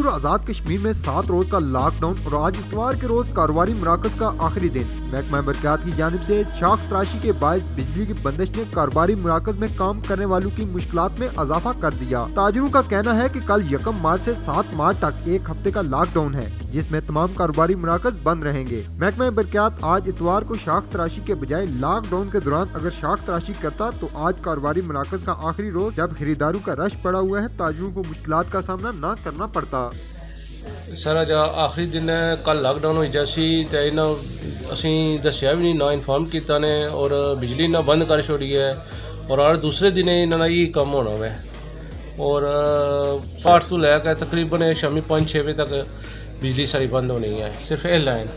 मशहूर आज़ाद कश्मीर में 7 रोज का लॉकडाउन और आज इतवार के रोज कारोबारी मराकज का आखिरी दिन। महकमा बरक़ियात की जानिब से शाख तराशी के बायस बिजली की बंदिश ने कारोबारी मराकज में काम करने वालों की मुश्किलात में इजाफा कर दिया। ताजिरों का कहना है कि कल 1 मार्च से 7 मार्च तक 1 हफ्ते का लॉकडाउन है, जिसमें तमाम कारोबारी मराकज बंद रहेंगे। महकमा बरक़ियात आज इतवार को शाख तराशी के बजाय लॉकडाउन के दौरान अगर शाख तराशी करता तो आज कारोबारी मराकज का आखिरी रोज जब खरीदारों का रश पड़ा हुआ है, ताजिरों को मुश्किलात का सामना न करना पड़ता। सर अज आखिरी दिन है, कल लॉकडाउन हो जैसी तो इन्होंने असी दसिया भी नहीं, ना इन्फॉर्म किया ने और बिजली ना बंद कर छोड़ी है और हर दूसरे दिन इन्होंने ही कम होना है और 8 तो लैकर तकरीबन शामी 5-6 बजे तक बिजली सारी बंद होनी है, सिर्फ ए लाइन।